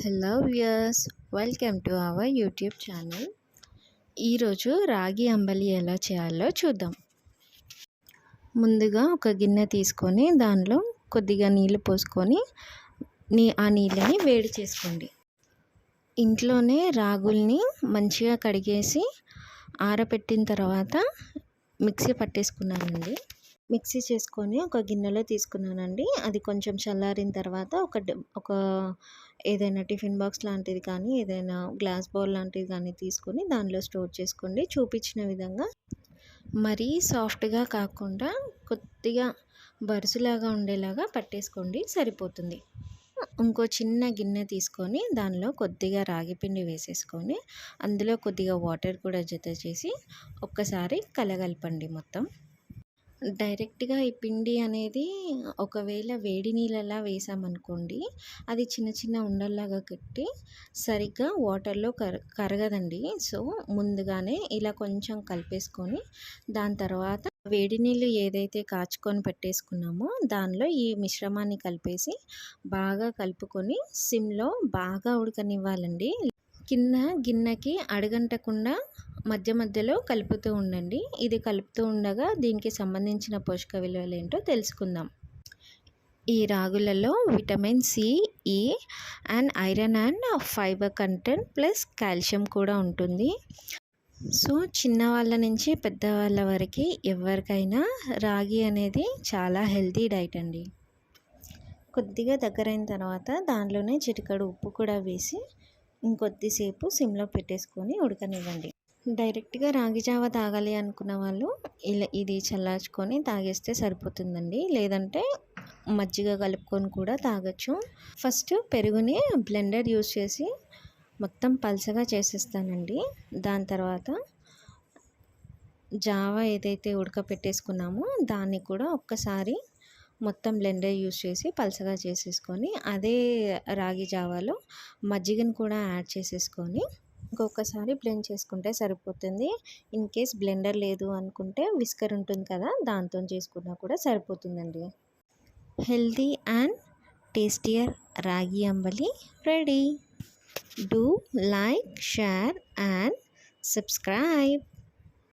Hello viewers, welcome to our YouTube channel. ఈరోజు రాగి అంబలి ఎలా చేయాలో చూద్దాం. ముందుగా ఒక గిన్నె తీసుకొని దానిలో కొద్దిగా నీళ్ళు పోసుకొని ఆ నీళ్ళని వేడి చేసుకోండి. ఇంట్లోనే రాగుల్ని మంచిగా కడిగేసి ఆరబెట్టిన తర్వాత మిక్సీ పట్టేసుకున్నానండి. మిక్సీ చేసుకొని ఒక గిన్నెలో తీసుకున్నానండి. అది కొంచెం చల్లారిన తర్వాత ఒక ఏదైనా టిఫిన్ బాక్స్ లాంటిది కానీ ఏదైనా గ్లాస్ బౌల్ లాంటిది కానీ తీసుకొని దానిలో స్టోర్ చేసుకోండి. చూపించిన విధంగా మరీ సాఫ్ట్గా కాకుండా కొద్దిగా బరుసులాగా ఉండేలాగా పట్టేసుకోండి, సరిపోతుంది. ఇంకో చిన్న గిన్నె తీసుకొని దానిలో కొద్దిగా రాగి పిండి వేసేసుకొని అందులో కొద్దిగా వాటర్ కూడా జత చేసి ఒక్కసారి కలగలపండి మొత్తం. డైరెక్ట్గా ఈ పిండి అనేది ఒకవేళ వేడి నీళ్ళలా వేసామనుకోండి, అది చిన్న చిన్న ఉండల్లాగా కట్టి సరిగ్గా వాటర్లో కరగదండి. సో ముందుగానే ఇలా కొంచెం కలిపేసుకొని దాని తర్వాత వేడి నీళ్ళు ఏదైతే కాచుకొని పెట్టేసుకున్నామో దానిలో ఈ మిశ్రమాన్ని కలిపేసి బాగా కలుపుకొని సిమ్లో బాగా ఉడకనివ్వాలండి. కింద గిన్నెకి అడుగంటకుండా మధ్య మధ్యలో కలుపుతూ ఉండండి. ఇది కలుపుతూ ఉండగా దీనికి సంబంధించిన పోషక విలువలు ఏంటో తెలుసుకుందాం. ఈ రాగులలో విటమిన్ సి, ఈ and iron and fibre content plus calcium కూడా ఉంటుంది. సో చిన్నవాళ్ళ నుంచి పెద్దవాళ్ళ వరకు ఎవరికైనా రాగి అనేది చాలా హెల్తీ డైట్ అండి. కొద్దిగా దగ్గరైన తర్వాత దానిలోనే చిటికెడు ఉప్పు కూడా వేసి ఇంకొద్దిసేపు సిమ్లో పెట్టేసుకొని ఉడకనివ్వండి. డైరెక్ట్గా రాగి జావ తాగాలి అనుకున్న వాళ్ళు ఇది చల్లార్చుకొని తాగేస్తే సరిపోతుందండి. లేదంటే మజ్జిగ కలుపుకొని కూడా తాగొచ్చు. ఫస్ట్ పెరుగుని బ్లెండర్ యూస్ చేసి మొత్తం పల్చగా చేసేస్తానండి. దాని తర్వాత జావ ఏదైతే ఉడకపెట్టేసుకున్నామో దాన్ని కూడా ఒక్కసారి మొత్తం బ్లెండర్ యూస్ చేసి పల్చగా చేసేసుకొని అదే రాగి జావాలో మజ్జిగను కూడా యాడ్ చేసేసుకొని ఇంకొకసారి బ్లెండ్ చేసుకుంటే సరిపోతుంది. ఇన్ కేస్ బ్లెండర్ లేదు అనుకుంటే విస్కర్ ఉంటుంది కదా, దాంతో చేసుకున్నా కూడా సరిపోతుందండి. Healthy and tastier ragi ambali ready. Do like, share and subscribe.